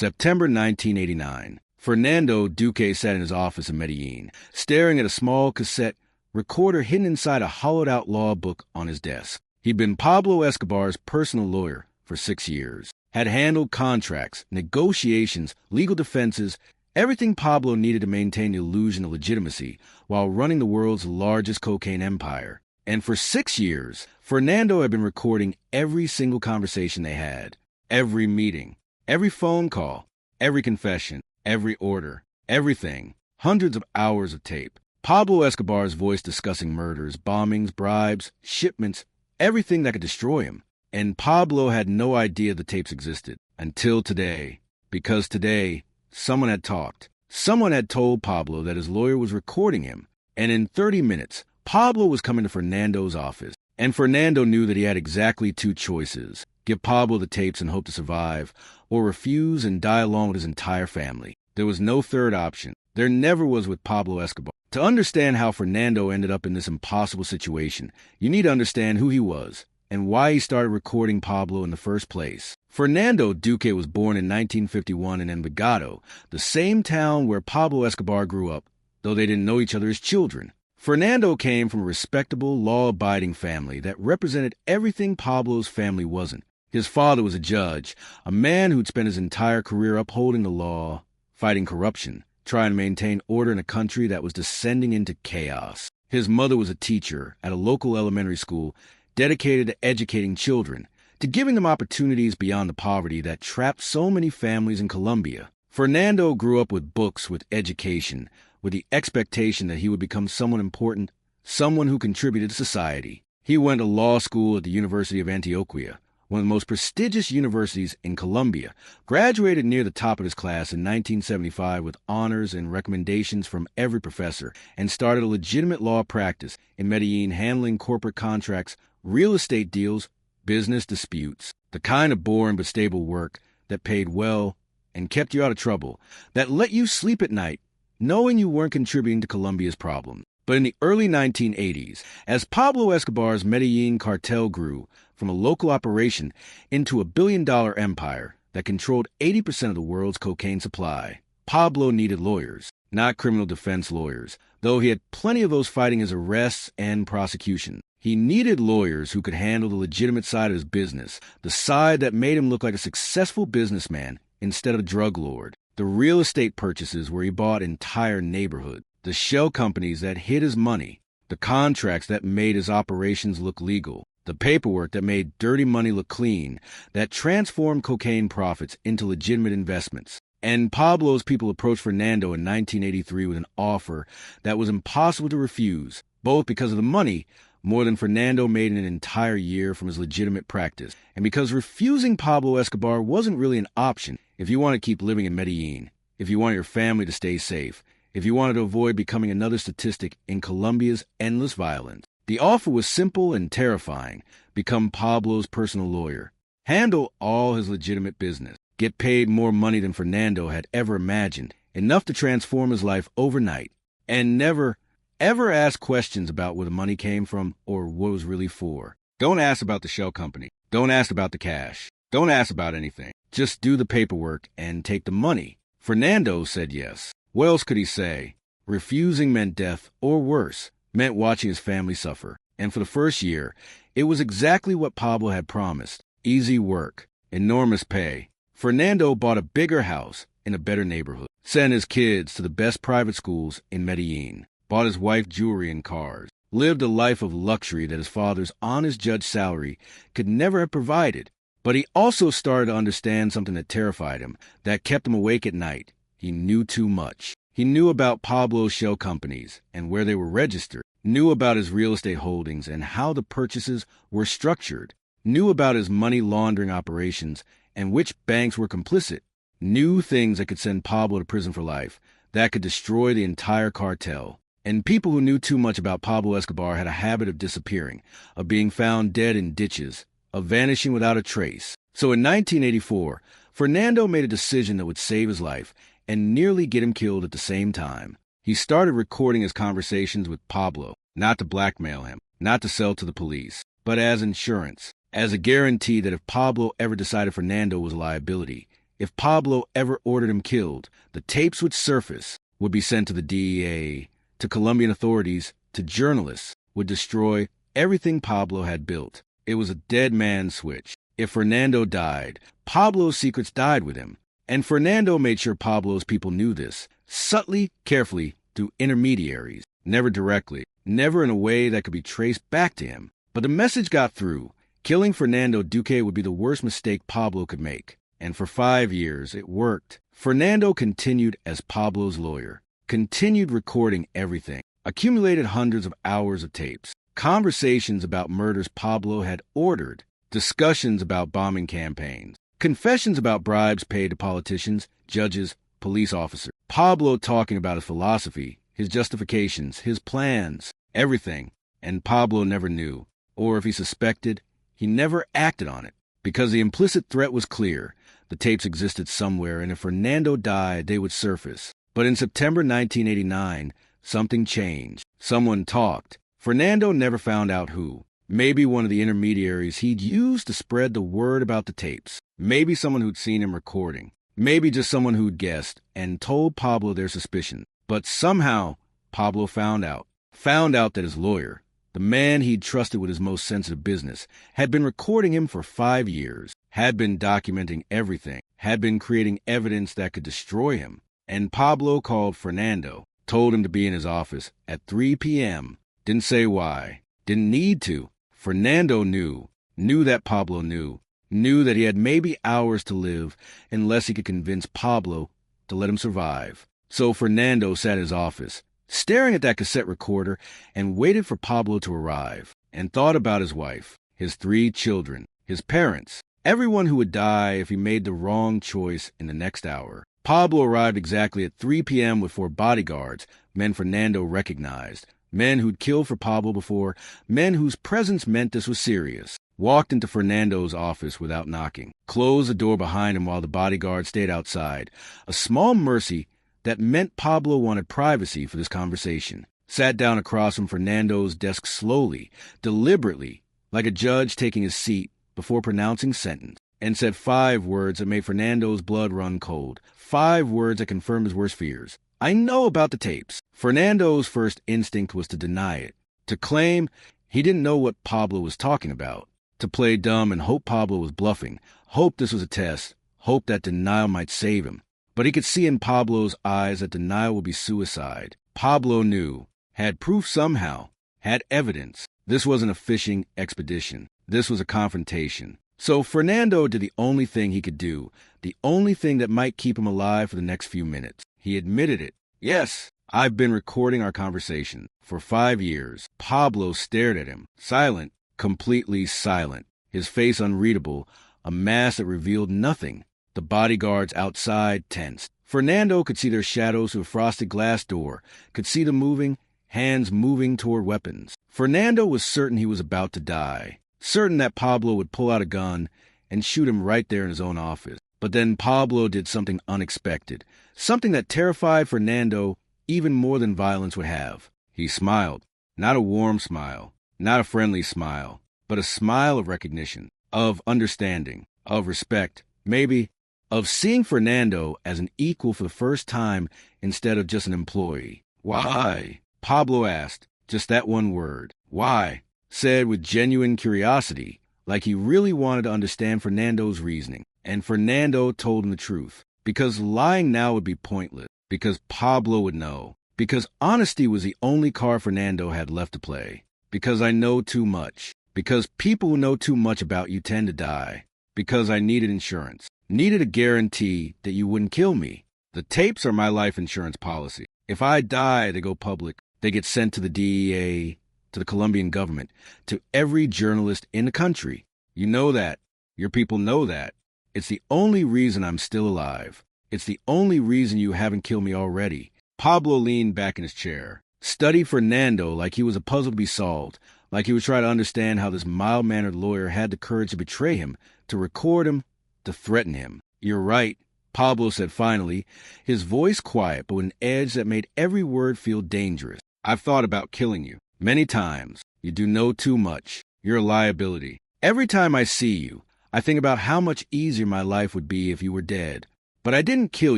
September 1989. Fernando Duque sat in his office in Medellin, staring at a small cassette recorder hidden inside a hollowed-out law book on his desk. He'd been Pablo Escobar's personal lawyer for 6 years, had handled contracts, negotiations, legal defenses, everything Pablo needed to maintain the illusion of legitimacy while running the world's largest cocaine empire. And for 6 years, Fernando had been recording every single conversation they had, every meeting, every phone call, every confession, every order, everything, hundreds of hours of tape. Pablo Escobar's voice discussing murders, bombings, bribes, shipments, everything that could destroy him. And Pablo had no idea the tapes existed until today, because today, someone had talked. Someone had told Pablo that his lawyer was recording him, and in 30 minutes, Pablo was coming to Fernando's office. And Fernando knew that he had exactly 2 choices: give Pablo the tapes and hope to survive, or refuse and die along with his entire family. There was no third option. There never was with Pablo Escobar. To understand how Fernando ended up in this impossible situation, you need to understand who he was and why he started recording Pablo in the first place. Fernando Duque was born in 1951 in Envigado, the same town where Pablo Escobar grew up, though they didn't know each other as children. Fernando came from a respectable, law-abiding family that represented everything Pablo's family wasn't. His father was a judge, a man who'd spent his entire career upholding the law, fighting corruption, trying to maintain order in a country that was descending into chaos. His mother was a teacher at a local elementary school dedicated to educating children, to giving them opportunities beyond the poverty that trapped so many families in Colombia. Fernando grew up with books, with education, with the expectation that he would become someone important, someone who contributed to society. He went to law school at the University of Antioquia, one of the most prestigious universities in Colombia, graduated near the top of his class in 1975 with honors and recommendations from every professor, and started a legitimate law practice in Medellin handling corporate contracts, real estate deals, business disputes, the kind of boring but stable work that paid well and kept you out of trouble, that let you sleep at night knowing you weren't contributing to Colombia's problems. But in the early 1980s, as Pablo Escobar's Medellin cartel grew from a local operation into a billion-dollar empire that controlled 80% of the world's cocaine supply, Pablo needed lawyers, not criminal defense lawyers, though he had plenty of those fighting his arrests and prosecution. He needed lawyers who could handle the legitimate side of his business, the side that made him look like a successful businessman instead of a drug lord, the real estate purchases where he bought entire neighborhoods, the shell companies that hid his money, the contracts that made his operations look legal, the paperwork that made dirty money look clean, that transformed cocaine profits into legitimate investments. And Pablo's people approached Fernando in 1983 with an offer that was impossible to refuse, both because of the money, more than Fernando made in an entire year from his legitimate practice, and because refusing Pablo Escobar wasn't really an option if you want to keep living in Medellin, if you want your family to stay safe, if you wanted to avoid becoming another statistic in Colombia's endless violence. The offer was simple and terrifying: become Pablo's personal lawyer, handle all his legitimate business, get paid more money than Fernando had ever imagined, enough to transform his life overnight, and never, ever ask questions about where the money came from or what it was really for. Don't ask about the shell company. Don't ask about the cash. Don't ask about anything. Just do the paperwork and take the money. Fernando said yes. What else could he say? Refusing meant death, or worse, meant watching his family suffer. And for the first year, it was exactly what Pablo had promised: easy work, enormous pay. Fernando bought a bigger house in a better neighborhood, sent his kids to the best private schools in Medellin, bought his wife jewelry and cars, lived a life of luxury that his father's honest judge salary could never have provided. But he also started to understand something that terrified him, that kept him awake at night. He knew too much. He knew about Pablo's shell companies and where they were registered, knew about his real estate holdings and how the purchases were structured, knew about his money laundering operations and which banks were complicit, knew things that could send Pablo to prison for life, that could destroy the entire cartel. And people who knew too much about Pablo Escobar had a habit of disappearing, of being found dead in ditches, of vanishing without a trace. So in 1984, Fernando made a decision that would save his life and nearly get him killed at the same time. He started recording his conversations with Pablo, not to blackmail him, not to sell to the police, but as insurance, as a guarantee that if Pablo ever decided Fernando was a liability, If Pablo ever ordered him killed, the tapes would surface, would be sent to the DEA, to Colombian authorities, to journalists, would destroy everything Pablo had built. It was a dead man's switch. If Fernando died, Pablo's secrets died with him. And Fernando made sure Pablo's people knew this, subtly, carefully, through intermediaries, never directly, never in a way that could be traced back to him. But the message got through. Killing Fernando Duque would be the worst mistake Pablo could make. And for 5 years, it worked. Fernando continued as Pablo's lawyer, continued recording everything, accumulated hundreds of hours of tapes, conversations about murders Pablo had ordered, discussions about bombing campaigns, confessions about bribes paid to politicians, judges, police officers. Pablo talking about his philosophy, his justifications, his plans, everything. And Pablo never knew. Or if he suspected, he never acted on it. Because the implicit threat was clear. The tapes existed somewhere, and if Fernando died, they would surface. But in September 1989, something changed. Someone talked. Fernando never found out who. Maybe one of the intermediaries he'd used to spread the word about the tapes. Maybe someone who'd seen him recording. Maybe just someone who'd guessed and told Pablo their suspicions. But somehow, Pablo found out. Found out that his lawyer, the man he'd trusted with his most sensitive business, had been recording him for 5 years, had been documenting everything, had been creating evidence that could destroy him. And Pablo called Fernando, told him to be in his office at 3 p.m., didn't say why, didn't need to. Fernando knew that Pablo knew that he had maybe hours to live unless he could convince Pablo to let him survive. So Fernando sat in his office, staring at that cassette recorder, and waited for Pablo to arrive, and thought about his wife, his 3 children, his parents, everyone who would die if he made the wrong choice in the next hour. Pablo arrived exactly at 3 p.m. with 4 bodyguards, men Fernando recognized, men who'd killed for Pablo before, men whose presence meant this was serious. Walked into Fernando's office without knocking, closed the door behind him while the bodyguard stayed outside. A small mercy that meant Pablo wanted privacy for this conversation. Sat down across from Fernando's desk slowly, deliberately, like a judge taking his seat before pronouncing sentence, and said 5 words that made Fernando's blood run cold. 5 words that confirmed his worst fears. I know about the tapes. Fernando's first instinct was to deny it, to claim he didn't know what Pablo was talking about, to play dumb and hope Pablo was bluffing, hope this was a test, hope that denial might save him. But he could see in Pablo's eyes that denial would be suicide. Pablo knew, had proof somehow, had evidence. This wasn't a fishing expedition. This was a confrontation. So Fernando did the only thing he could do, the only thing that might keep him alive for the next few minutes. He admitted it. Yes, I've been recording our conversation for 5 years. Pablo stared at him, silent, completely silent, his face unreadable, a mask that revealed nothing. The bodyguards outside tensed. Fernando could see their shadows through a frosted glass door, could see them moving, hands moving toward weapons. Fernando was certain he was about to die, certain that Pablo would pull out a gun and shoot him right there in his own office. But then Pablo did something unexpected, something that terrified Fernando even more than violence would have. He smiled, not a warm smile, not a friendly smile, but a smile of recognition, of understanding, of respect, maybe of seeing Fernando as an equal for the first time instead of just an employee. Why? Pablo asked, just that one word. Why? Said with genuine curiosity, like he really wanted to understand Fernando's reasoning. And Fernando told him the truth. Because lying now would be pointless. Because Pablo would know. Because honesty was the only card Fernando had left to play. Because I know too much. Because people who know too much about you tend to die. Because I needed insurance. Needed a guarantee that you wouldn't kill me. The tapes are my life insurance policy. If I die, they go public. They get sent to the DEA, to the Colombian government, to every journalist in the country. You know that. Your people know that. It's the only reason I'm still alive. It's the only reason you haven't killed me already. Pablo leaned back in his chair, studied Fernando like he was a puzzle to be solved, like he was trying to understand how this mild-mannered lawyer had the courage to betray him, to record him, to threaten him. You're right, Pablo said finally, his voice quiet but with an edge that made every word feel dangerous. I've thought about killing you. Many times. You do know too much. You're a liability. Every time I see you, I think about how much easier my life would be if you were dead. But I didn't kill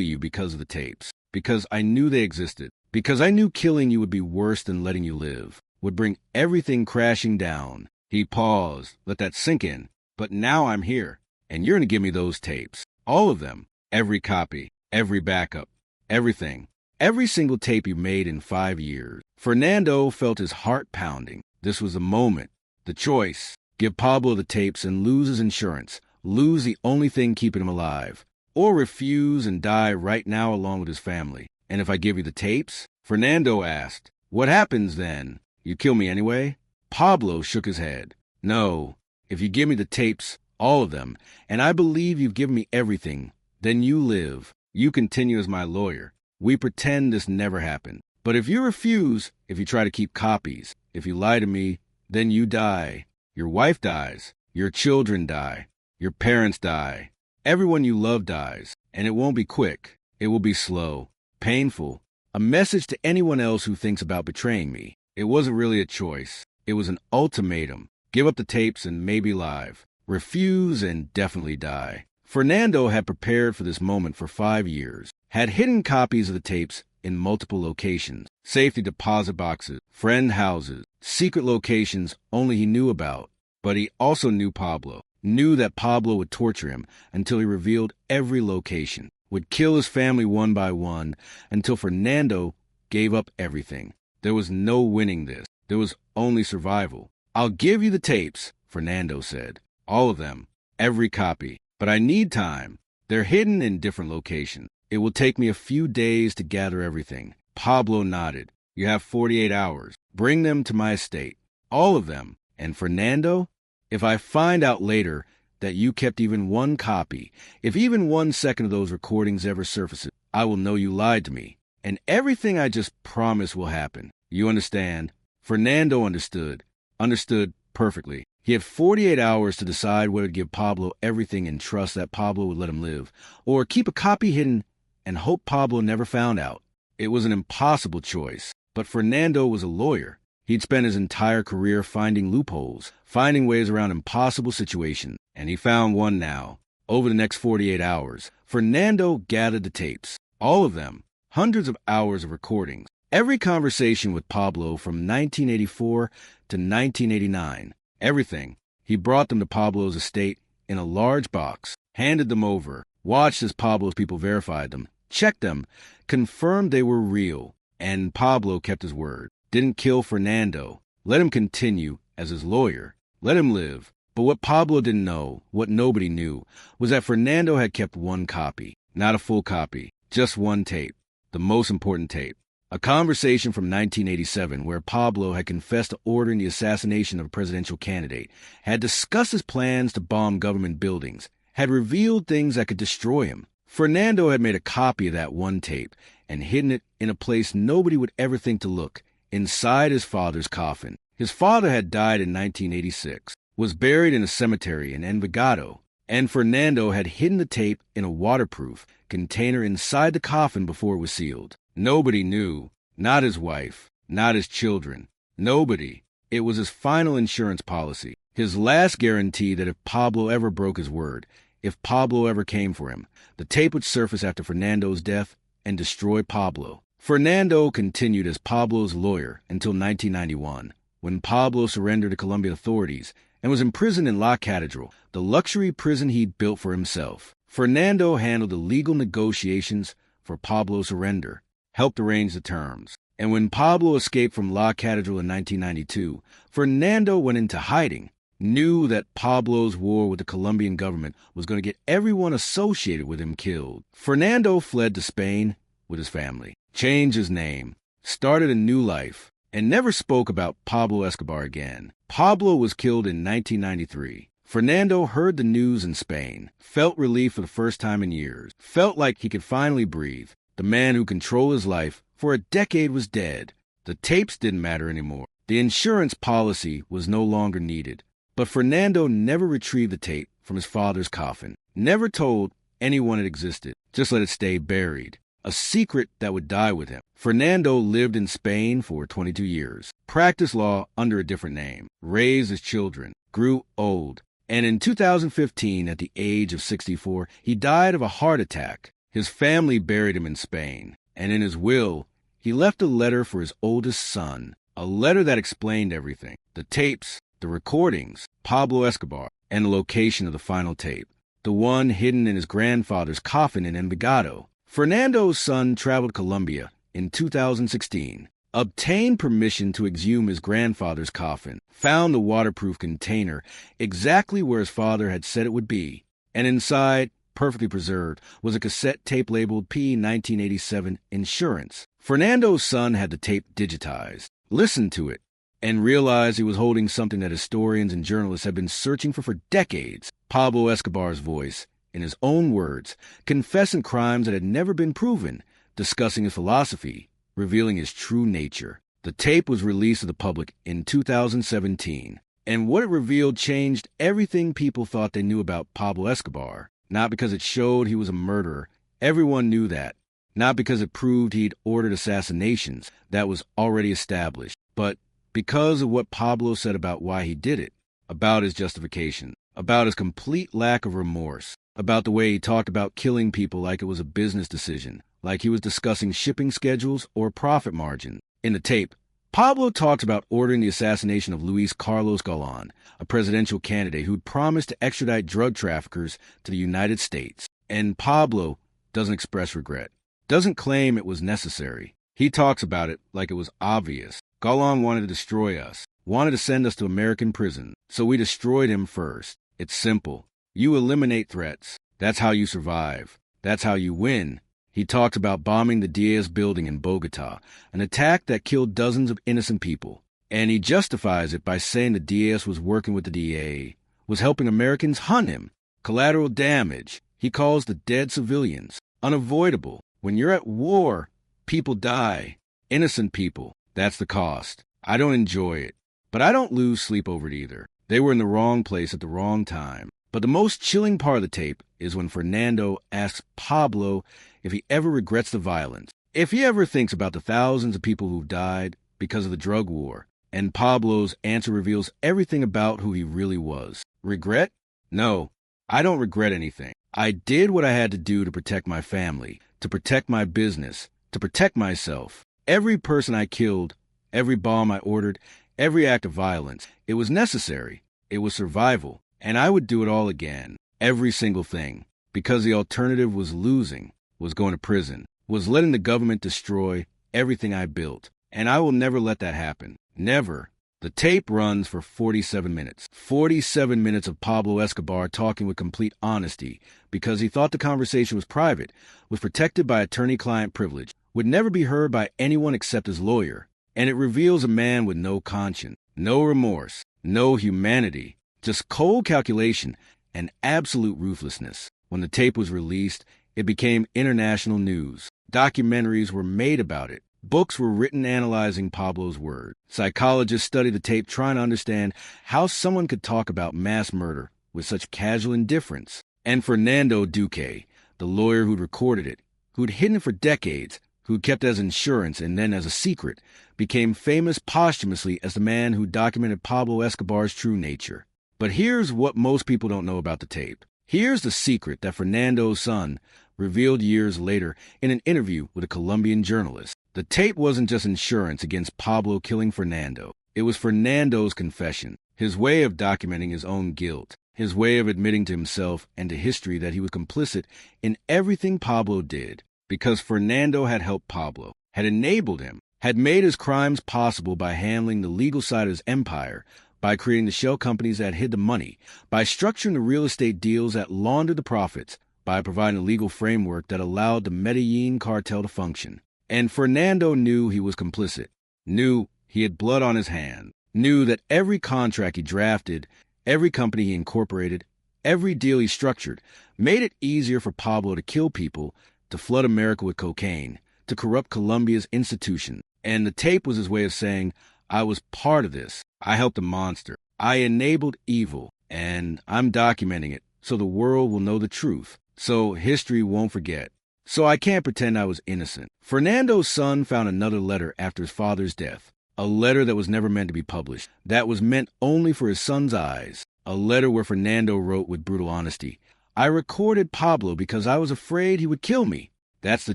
you because of the tapes, because I knew they existed, because I knew killing you would be worse than letting you live, would bring everything crashing down. He paused, let that sink in. But now I'm here, and you're going to give me those tapes. All of them. Every copy, every backup, everything. Every single tape you made in 5 years. Fernando felt his heart pounding. This was the moment, the choice. Give Pablo the tapes and lose his insurance, lose the only thing keeping him alive, or refuse and die right now along with his family. And if I give you the tapes? Fernando asked. What happens then? You kill me anyway? Pablo shook his head. No, if you give me the tapes, all of them, and I believe you've given me everything, then you live. You continue as my lawyer. We pretend this never happened. But if you refuse, if you try to keep copies, if you lie to me, then you die. Your wife dies. Your children die. Your parents die. Everyone you love dies. And it won't be quick. It will be slow, painful. A message to anyone else who thinks about betraying me. It wasn't really a choice. It was an ultimatum. Give up the tapes and maybe live. Refuse and definitely die. Fernando had prepared for this moment for 5 years, had hidden copies of the tapes in multiple locations, safety deposit boxes, friend houses, secret locations only he knew about. But he also knew Pablo, knew that Pablo would torture him until he revealed every location, would kill his family one by one until Fernando gave up everything. There was no winning this. There was only survival. I'll give you the tapes, Fernando said. All of them. Every copy. But I need time. They're hidden in different locations. It will take me a few days to gather everything. Pablo nodded. You have 48 hours. Bring them to my estate. All of them. And Fernando? If I find out later that you kept even one copy, if even 1 second of those recordings ever surfaces, I will know you lied to me. And everything I just promised will happen. You understand? Fernando understood. Understood perfectly. He had 48 hours to decide whether to give Pablo everything and trust that Pablo would let him live, or keep a copy hidden and hope Pablo never found out. It was an impossible choice, but Fernando was a lawyer. He'd spent his entire career finding loopholes, finding ways around impossible situations, and he found one now. Over the next 48 hours, Fernando gathered the tapes, all of them, hundreds of hours of recordings, every conversation with Pablo from 1984 to 1989. Everything. He brought them to Pablo's estate in a large box, handed them over, watched as Pablo's people verified them, checked them, confirmed they were real, and Pablo kept his word. Didn't kill Fernando. Let him continue as his lawyer. Let him live. But what Pablo didn't know, what nobody knew, was that Fernando had kept one copy. Not a full copy. Just one tape. The most important tape. A conversation from 1987 where Pablo had confessed to ordering the assassination of a presidential candidate, had discussed his plans to bomb government buildings, had revealed things that could destroy him. Fernando had made a copy of that one tape and hidden it in a place nobody would ever think to look, inside his father's coffin. His father had died in 1986, was buried in a cemetery in Envigado, and Fernando had hidden the tape in a waterproof container inside the coffin before it was sealed. Nobody knew, not his wife, not his children, nobody. It was his final insurance policy, his last guarantee that if Pablo ever broke his word, if Pablo ever came for him, the tape would surface after Fernando's death and destroy Pablo. Fernando continued as Pablo's lawyer until 1991, when Pablo surrendered to Colombian authorities and was imprisoned in La Catedral, the luxury prison he'd built for himself. Fernando handled the legal negotiations for Pablo's surrender, helped arrange the terms. And when Pablo escaped from La Catedral in 1992, Fernando went into hiding, knew that Pablo's war with the Colombian government was going to get everyone associated with him killed. Fernando fled to Spain with his family, changed his name, started a new life, and never spoke about Pablo Escobar again. Pablo was killed in 1993. Fernando heard the news in Spain, felt relief for the first time in years, felt like he could finally breathe. The man who controlled his life for a decade was dead. The tapes didn't matter anymore. The insurance policy was no longer needed. But Fernando never retrieved the tape from his father's coffin, never told anyone it existed, just let it stay buried. A secret that would die with him. Fernando lived in Spain for 22 years, practiced law under a different name, raised his children, grew old, and in 2015, at the age of 64, he died of a heart attack. His family buried him in Spain, and in his will, he left a letter for his oldest son, a letter that explained everything: the tapes, the recordings, Pablo Escobar, and the location of the final tape, the one hidden in his grandfather's coffin in Envigado. Fernando's son traveled to Colombia in 2016, obtained permission to exhume his grandfather's coffin, found the waterproof container exactly where his father had said it would be, and inside, perfectly preserved, was a cassette tape labeled P-1987 Insurance. Fernando's son had the tape digitized, listened to it, and realized he was holding something that historians and journalists had been searching for decades: Pablo Escobar's voice, in his own words, confessing crimes that had never been proven, discussing his philosophy, revealing his true nature. The tape was released to the public in 2017, and what it revealed changed everything people thought they knew about Pablo Escobar. Not because it showed he was a murderer. Everyone knew that. Not because it proved he'd ordered assassinations. That was already established. But because of what Pablo said about why he did it, about his justification, about his complete lack of remorse, about the way he talked about killing people like it was a business decision, like he was discussing shipping schedules or profit margin. In the tape, Pablo talks about ordering the assassination of Luis Carlos Galán, a presidential candidate who'd promised to extradite drug traffickers to the United States. And Pablo doesn't express regret, doesn't claim it was necessary. He talks about it like it was obvious. Galán wanted to destroy us, wanted to send us to American prison, so we destroyed him first. It's simple. You eliminate threats. That's how you survive. That's how you win. He talks about bombing the Diaz building in Bogota, an attack that killed dozens of innocent people. And he justifies it by saying that Diaz was working with the DA, was helping Americans hunt him. Collateral damage. He calls the dead civilians. Unavoidable. When you're at war, people die. Innocent people. That's the cost. I don't enjoy it. But I don't lose sleep over it either. They were in the wrong place at the wrong time. But the most chilling part of the tape is when Fernando asks Pablo if he ever regrets the violence, if he ever thinks about the thousands of people who've died because of the drug war. And Pablo's answer reveals everything about who he really was. Regret? No, I don't regret anything. I did what I had to do to protect my family, to protect my business, to protect myself. Every person I killed, every bomb I ordered, every act of violence, it was necessary. It was survival. And I would do it all again. Every single thing. Because the alternative was losing, was going to prison, was letting the government destroy everything I built. And I will never let that happen. Never. The tape runs for 47 minutes. 47 minutes of Pablo Escobar talking with complete honesty because he thought the conversation was private, was protected by attorney-client privilege, would never be heard by anyone except his lawyer. And it reveals a man with no conscience, no remorse, no humanity, just cold calculation and absolute ruthlessness. When the tape was released, it became international news. Documentaries were made about it. Books were written analyzing Pablo's words. Psychologists studied the tape trying to understand how someone could talk about mass murder with such casual indifference. And Fernando Duque, the lawyer who'd recorded it, who'd hidden it for decades, who'd kept it as insurance and then as a secret, became famous posthumously as the man who documented Pablo Escobar's true nature. But here's what most people don't know about the tape. Here's the secret that Fernando's son revealed years later in an interview with a Colombian journalist. The tape wasn't just insurance against Pablo killing Fernando. It was Fernando's confession, his way of documenting his own guilt, his way of admitting to himself and to history that he was complicit in everything Pablo did, because Fernando had helped Pablo, had enabled him, had made his crimes possible by handling the legal side of his empire, by creating the shell companies that hid the money, by structuring the real estate deals that laundered the profits, by providing a legal framework that allowed the Medellin cartel to function. And Fernando knew he was complicit, knew he had blood on his hands, knew that every contract he drafted, every company he incorporated, every deal he structured, made it easier for Pablo to kill people, to flood America with cocaine, to corrupt Colombia's institutions. And the tape was his way of saying, I was part of this. I helped the monster. I enabled evil, and I'm documenting it so the world will know the truth, so history won't forget. So I can't pretend I was innocent. Fernando's son found another letter after his father's death, a letter that was never meant to be published, that was meant only for his son's eyes, a letter where Fernando wrote with brutal honesty, I recorded Pablo because I was afraid he would kill me. That's the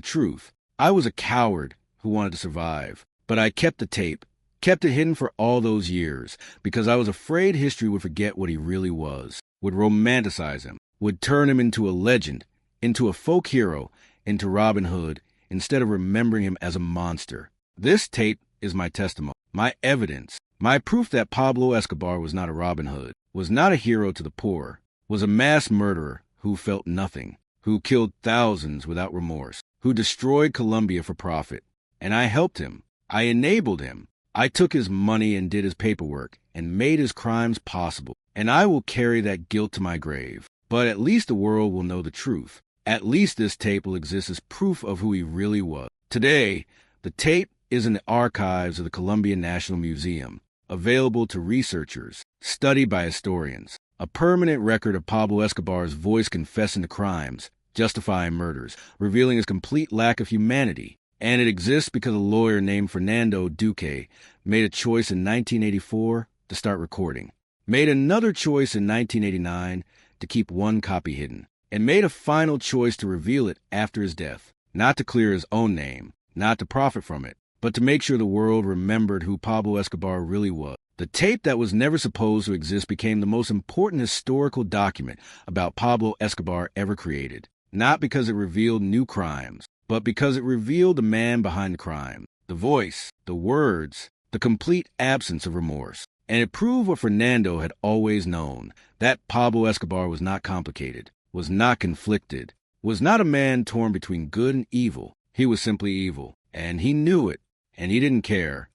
truth. I was a coward who wanted to survive. But I kept the tape, kept it hidden for all those years, because I was afraid history would forget what he really was, would romanticize him, would turn him into a legend, into a folk hero, into Robin Hood, instead of remembering him as a monster. This tape is my testimony, my evidence, my proof that Pablo Escobar was not a Robin Hood, was not a hero to the poor, was a mass murderer who felt nothing, who killed thousands without remorse, who destroyed Colombia for profit. And I helped him. I enabled him. I took his money and did his paperwork and made his crimes possible. And I will carry that guilt to my grave. But at least the world will know the truth. At least this tape will exist as proof of who he really was. Today, the tape is in the archives of the Colombia National Museum, available to researchers, studied by historians. A permanent record of Pablo Escobar's voice confessing to crimes, justifying murders, revealing his complete lack of humanity. And it exists because a lawyer named Fernando Duque made a choice in 1984 to start recording, made another choice in 1989 to keep one copy hidden, and made a final choice to reveal it after his death, not to clear his own name, not to profit from it, but to make sure the world remembered who Pablo Escobar really was. The tape that was never supposed to exist became the most important historical document about Pablo Escobar ever created, not because it revealed new crimes, but because it revealed the man behind the crime, the voice, the words, the complete absence of remorse. And it proved what Fernando had always known, that Pablo Escobar was not complicated, was not conflicted, was not a man torn between good and evil. He was simply evil, and he knew it, and he didn't care.